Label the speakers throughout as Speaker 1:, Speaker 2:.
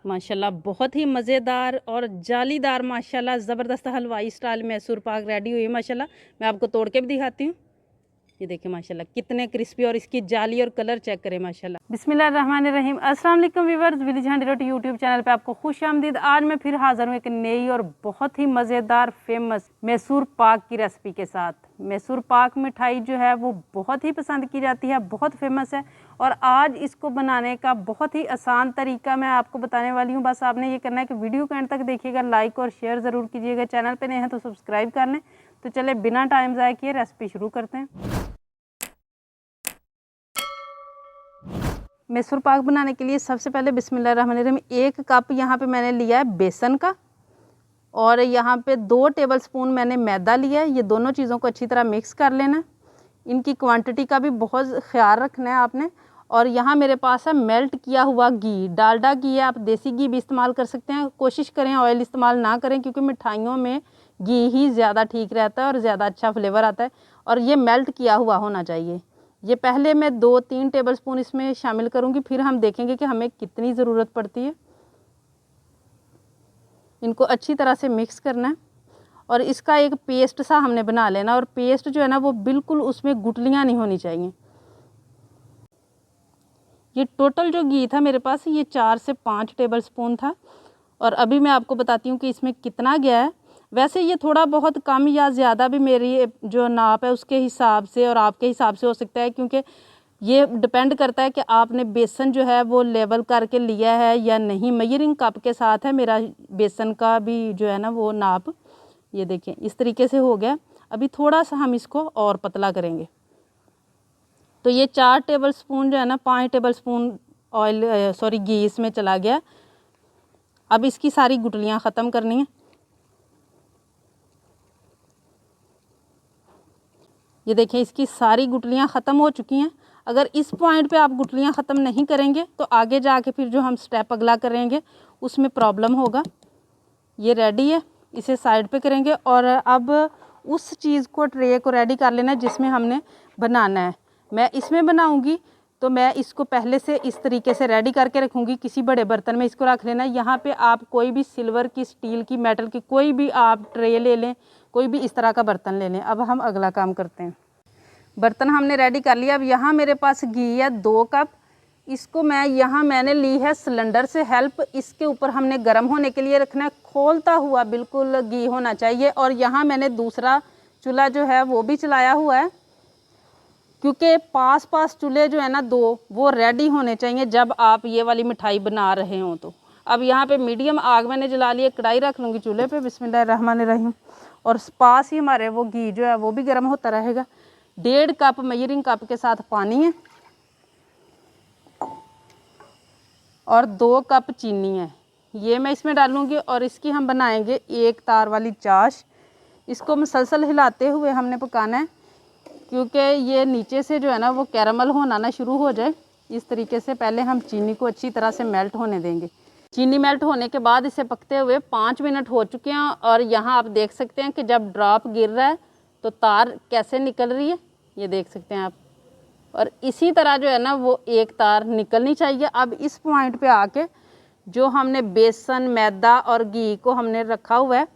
Speaker 1: माशाल्लाह बहुत ही मज़ेदार और जालीदार माशाल्लाह ज़बरदस्त हलवाई स्टाइल मैसूर पाक रेडी हुई है। माशाल्लाह मैं आपको तोड़ के भी दिखाती हूँ। ये देखिए माशाल्लाह कितने क्रिस्पी और इसकी जाली और कलर चेक करें माशाल्लाह। बिस्मिल्लाहिर्रहमानिर्रहीम। अस्सलाम वालेकुम व्यूअर्स, विलेज हैंडी रोटी यूट्यूब चैनल पे आपको खुश आमदीद। आज मैं फिर हाज़िर हूँ एक नई और बहुत ही मज़ेदार फेमस मैसूर पाक की रेसिपी के साथ। मैसूर पाक मिठाई जो है वो बहुत ही पसंद की जाती है, बहुत फेमस है और आज इसको बनाने का बहुत ही आसान तरीका मैं आपको बताने वाली हूँ। बस आपने ये करना है कि वीडियो को एंड तक देखिएगा, लाइक और शेयर ज़रूर कीजिएगा। चैनल पे नए हैं तो सब्सक्राइब कर लें। तो चले बिना टाइम ज़ाया किए रेसिपी शुरू करते हैं। मैसूर पाक बनाने के लिए सबसे पहले बिस्मिल्लाहिर्रहमानिर्रहीम 1 कप यहाँ पे मैंने लिया है बेसन का और यहाँ पे 2 टेबलस्पून मैंने मैदा लिया है। ये दोनों चीज़ों को अच्छी तरह मिक्स कर लेना। इनकी क्वांटिटी का भी बहुत ख्याल रखना है आपने। और यहाँ मेरे पास है मेल्ट किया हुआ घी, डालडा घी है, आप देसी घी भी इस्तेमाल कर सकते हैं। कोशिश करें ऑयल इस्तेमाल ना करें क्योंकि मिठाइयों में घी ही ज़्यादा ठीक रहता है और ज़्यादा अच्छा फ्लेवर आता है। और ये मेल्ट किया हुआ होना चाहिए। ये पहले मैं 2-3 टेबलस्पून इसमें शामिल करूँगी, फिर हम देखेंगे कि हमें कितनी ज़रूरत पड़ती है। इनको अच्छी तरह से मिक्स करना है और इसका एक पेस्ट सा हमने बना लेना। और पेस्ट जो है ना वो बिल्कुल उसमें गुठलियाँ नहीं होनी चाहिए। ये टोटल जो घी था मेरे पास ये 4 से 5 टेबलस्पून था और अभी मैं आपको बताती हूँ कि इसमें कितना गया है। वैसे ये थोड़ा बहुत कम या ज़्यादा भी मेरी जो नाप है उसके हिसाब से और आपके हिसाब से हो सकता है, क्योंकि ये डिपेंड करता है कि आपने बेसन जो है वो लेवल करके लिया है या नहीं। मेजरिंग कप के साथ है मेरा बेसन का भी जो है ना वो नाप। ये देखें इस तरीके से हो गया। अभी थोड़ा सा हम इसको और पतला करेंगे। तो ये 4 टेबलस्पून जो है ना 5 टेबलस्पून घी इसमें चला गया। अब इसकी सारी गुठलियाँ ख़त्म करनी है। ये देखें इसकी सारी गुठलियाँ ख़त्म हो चुकी हैं। अगर इस पॉइंट पे आप गुठलियाँ ख़त्म नहीं करेंगे तो आगे जाके फिर जो हम स्टेप अगला करेंगे उसमें प्रॉब्लम होगा। ये रेडी है, इसे साइड पे करेंगे और अब उस चीज़ को ट्रे को रेडी कर लेना है जिसमें हमने बनाना है। मैं इसमें बनाऊंगी तो मैं इसको पहले से इस तरीके से रेडी करके रखूँगी। किसी बड़े बर्तन में इसको रख लेना है। यहाँ पे आप कोई भी सिल्वर की, स्टील की, मेटल की कोई भी आप ट्रे ले लें, कोई भी इस तरह का बर्तन ले लें। अब हम अगला काम करते हैं। बर्तन हमने रेडी कर लिया। अब यहाँ मेरे पास घी है 2 कप। इसको मैंने ली है सिलेंडर से हेल्प। इसके ऊपर हमने गर्म होने के लिए रखना है। खोलता हुआ बिल्कुल घी होना चाहिए। और यहाँ मैंने दूसरा चूल्हा जो है वो भी चलाया हुआ है, क्योंकि पास पास चूल्हे जो है ना 2 वो रेडी होने चाहिए जब आप ये वाली मिठाई बना रहे हों। तो अब यहाँ पे मीडियम आग मैंने जला ली है। कढ़ाई रख लूँगी चूल्हे पे। बिस्मिल्लाहिर्रहमानिर्रहीम। और पास ही हमारे वो घी जो है वो भी गर्म होता रहेगा। 1.5 कप मेजरिंग कप के साथ पानी है और 2 कप चीनी है। ये मैं इसमें डालूँगी और इसकी हम बनाएंगे 1 तार वाली चाश। इसको मुसलसल हिलाते हुए हमने पकाना है, क्योंकि ये नीचे से जो है ना वो कैरामल होना ना शुरू हो जाए। इस तरीके से पहले हम चीनी को अच्छी तरह से मेल्ट होने देंगे। चीनी मेल्ट होने के बाद इसे पकते हुए 5 मिनट हो चुके हैं और यहाँ आप देख सकते हैं कि जब ड्रॉप गिर रहा है तो तार कैसे निकल रही है, ये देख सकते हैं आप। और इसी तरह जो है ना वो एक तार निकलनी चाहिए। अब इस पॉइंट पे आके जो हमने बेसन, मैदा और घी को हमने रखा हुआ है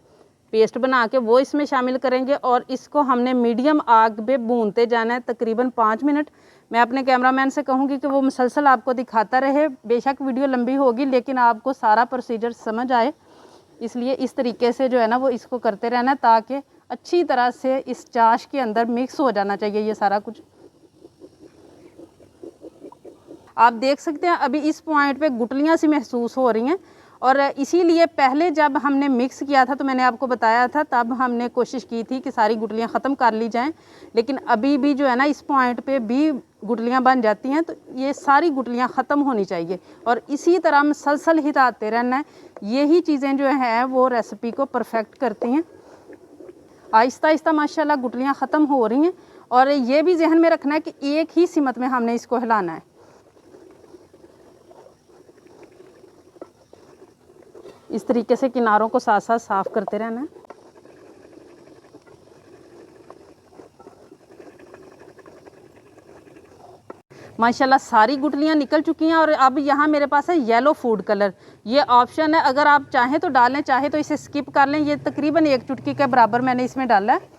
Speaker 1: पेस्ट बना के, वो इसमें शामिल करेंगे और इसको हमने मीडियम आग पे भूनते जाना है तकरीबन 5 मिनट। मैं अपने कैमरामैन से कहूँगी कि वो मुसलसल आपको दिखाता रहे। बेशक वीडियो लंबी होगी लेकिन आपको सारा प्रोसीजर समझ आए, इसलिए इस तरीके से जो है ना वो इसको करते रहना ताकि अच्छी तरह से इस चाश के अंदर मिक्स हो जाना चाहिए ये सारा कुछ। आप देख सकते हैं अभी इस पॉइंट पे गुठलियाँ सी महसूस हो रही हैं और इसीलिए पहले जब हमने मिक्स किया था तो मैंने आपको बताया था, तब हमने कोशिश की थी कि सारी गुठलियाँ ख़त्म कर ली जाएं। लेकिन अभी भी जो है ना इस पॉइंट पे भी गुठलियाँ बन जाती हैं, तो ये सारी गुठलियाँ ख़त्म होनी चाहिए और इसी तरह मुसलसल हिलाते रहना है। यही चीज़ें जो हैं वो रेसिपी को परफेक्ट करती हैं। आहिस्ता आहिस्ता माशाल्लाह गुठलियाँ ख़त्म हो रही हैं और ये भी जहन में रखना है कि एक ही सिमत में हमने इसको हिलाना है। इस तरीके से किनारों को साथ साथ साफ़ करते रहना है। माशाल्लाह सारी गुटलियाँ निकल चुकी हैं। और अब यहाँ मेरे पास है येलो फूड कलर। ये ऑप्शन है, अगर आप चाहें तो डालें, चाहे तो इसे स्किप कर लें। ये तकरीबन 1 चुटकी के बराबर मैंने इसमें डाला है।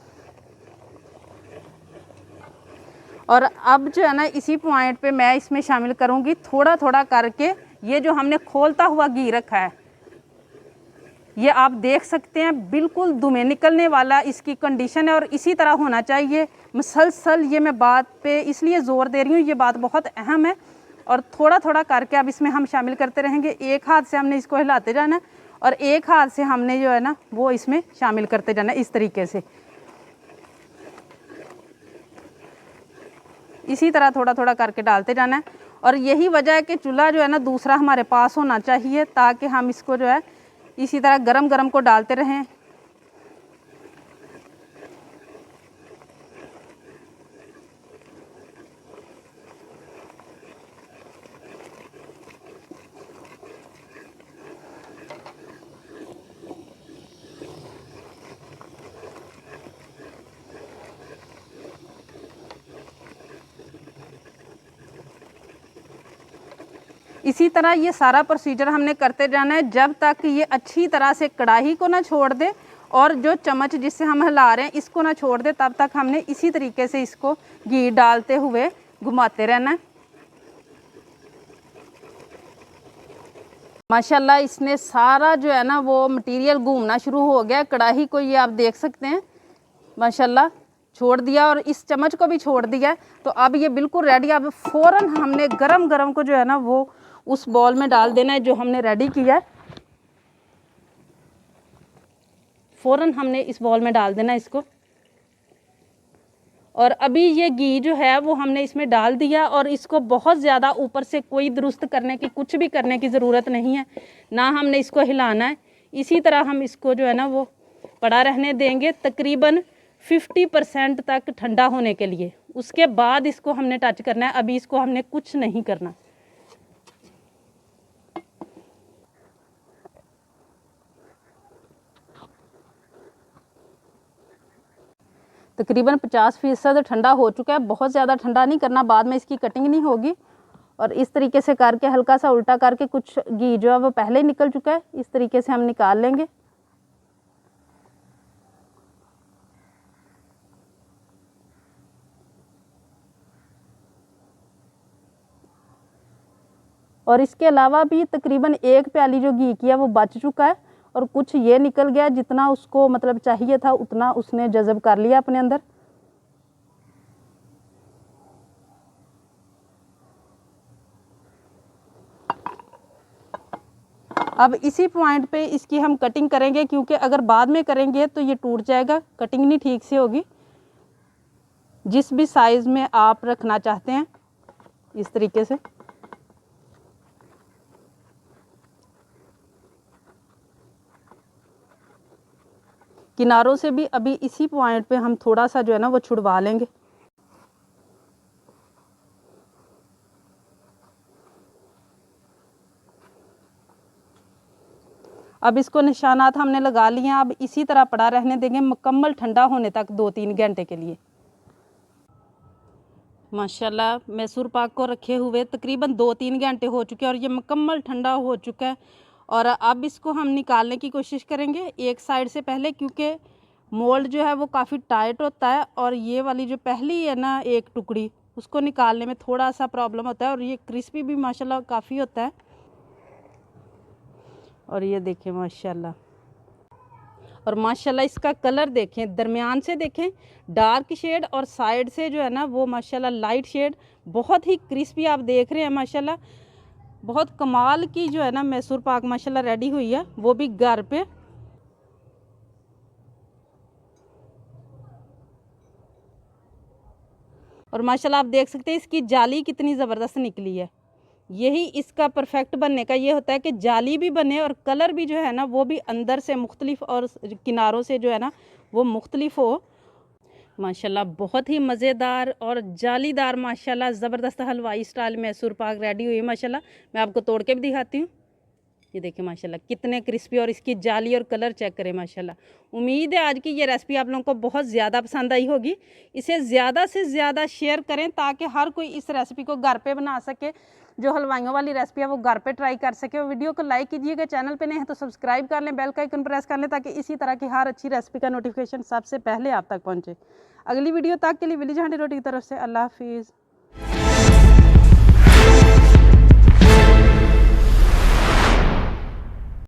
Speaker 1: और अब जो है ना इसी पॉइंट पे मैं इसमें शामिल करूँगी थोड़ा थोड़ा करके ये जो हमने खोलता हुआ घी रखा है, ये आप देख सकते हैं बिल्कुल धुएं निकलने वाला इसकी कंडीशन है। और इसी तरह होना चाहिए मुसलसल। ये मैं बात पे इसलिए ज़ोर दे रही हूँ, ये बात बहुत अहम है। और थोड़ा थोड़ा करके अब इसमें हम शामिल करते रहेंगे। एक हाथ से हमने इसको हिलाते जाना है और एक हाथ से हमने जो है ना वो इसमें शामिल करते जाना है, इस तरीके से। इसी तरह थोड़ा थोड़ा करके डालते जाना है। और यही वजह है कि चूल्हा जो है ना दूसरा हमारे पास होना चाहिए, ताकि हम इसको जो है इसी तरह गरम गरम को डालते रहें। इसी तरह ये सारा प्रोसीजर हमने करते जाना है जब तक ये अच्छी तरह से कढ़ाई को ना छोड़ दे और जो चम्मच जिससे हम हिला रहे हैं इसको ना छोड़ दे। तब तक हमने इसी तरीके से इसको घी डालते हुए घुमाते रहना है। माशाल्लाह इसने सारा जो है ना वो मटेरियल घूमना शुरू हो गया कढ़ाई को। ये आप देख सकते हैं माशाल्लाह छोड़ दिया और इस चम्मच को भी छोड़ दिया। तो अब ये बिल्कुल रेडी। अब फ़ौरन हमने गरम गरम को जो है ना वो उस बॉल में डाल देना है जो हमने रेडी किया है। फ़ौरन हमने इस बॉल में डाल देना है इसको। और अभी ये घी जो है वो हमने इसमें डाल दिया और इसको बहुत ज़्यादा ऊपर से कोई दुरुस्त करने की, कुछ भी करने की ज़रूरत नहीं है, ना हमने इसको हिलाना है। इसी तरह हम इसको जो है ना वो पड़ा रहने देंगे तकरीबन 50% तक ठंडा होने के लिए। उसके बाद इसको हमने टच करना है। अभी इसको हमने कुछ नहीं करना। तकरीबन 50% ठंडा हो चुका है। बहुत ज़्यादा ठंडा नहीं करना, बाद में इसकी कटिंग नहीं होगी। और इस तरीके से करके हल्का सा उल्टा करके, कुछ घी जो है वो पहले ही निकल चुका है, इस तरीके से हम निकाल लेंगे। और इसके अलावा भी तकरीबन 1 प्याली जो घी की है वो बच चुका है और कुछ ये निकल गया। जितना उसको मतलब चाहिए था उतना उसने जज़ब कर लिया अपने अंदर। अब इसी पॉइंट पे इसकी हम कटिंग करेंगे, क्योंकि अगर बाद में करेंगे तो ये टूट जाएगा, कटिंग नहीं ठीक से होगी। जिस भी साइज़ में आप रखना चाहते हैं इस तरीके से। किनारों से भी अभी इसी पॉइंट पे हम थोड़ा सा जो है ना वो छुड़वा लेंगे। अब इसको निशानात हमने लगा लिए हैं। अब इसी तरह पड़ा रहने देंगे मुकम्मल ठंडा होने तक 2-3 घंटे के लिए। माशाल्लाह मैसूर पाक को रखे हुए तकरीबन 2-3 घंटे हो चुके हैं और ये मुकम्मल ठंडा हो चुका है। और अब इसको हम निकालने की कोशिश करेंगे एक साइड से पहले, क्योंकि मोल्ड जो है वो काफ़ी टाइट होता है और ये वाली जो पहली है ना एक टुकड़ी, उसको निकालने में थोड़ा सा प्रॉब्लम होता है। और ये क्रिस्पी भी माशाल्लाह काफ़ी होता है। और ये देखें माशाल्लाह, और माशाल्लाह इसका कलर देखें, दरमियान से देखें डार्क शेड और साइड से जो है ना वो माशाल्लाह लाइट शेड। बहुत ही क्रिस्पी आप देख रहे हैं माशाल्लाह। बहुत कमाल की जो है ना मैसूर पाक माशाल्लाह रेडी हुई है, वो भी घर पे। और माशाल्लाह आप देख सकते हैं इसकी जाली कितनी ज़बरदस्त निकली है। यही इसका परफेक्ट बनने का ये होता है कि जाली भी बने और कलर भी जो है ना वो भी अंदर से मुख्तलिफ और किनारों से जो है ना वो मुख्तलिफ हो। माशाल्लाह बहुत ही मज़ेदार और जालीदार माशाल्लाह ज़बरदस्त हलवाई स्टाइल मैसूर पाक रेडी हुई है। माशाल्लाह मैं आपको तोड़ के भी दिखाती हूँ। ये देखिए माशाल्लाह कितने क्रिस्पी, और इसकी जाली और कलर चेक करें माशाल्लाह। उम्मीद है आज की ये रेसिपी आप लोगों को बहुत ज़्यादा पसंद आई होगी। इसे ज़्यादा से ज़्यादा शेयर करें ताकि हर कोई इस रेसिपी को घर पे बना सके। जो हलवाइयों वाली रेसिपी है वो घर पे ट्राई कर सके। वीडियो को लाइक कीजिएगा, चैनल पे नहीं है तो सब्सक्राइब कर लें, बेल का आइकन प्रेस कर लें ताकि इसी तरह की हर अच्छी रेसिपी का नोटिफिकेशन सबसे पहले आप तक पहुँचे। अगली वीडियो तक के लिए विलेज हांडी रोटी की तरफ से अल्लाह हाफिज़।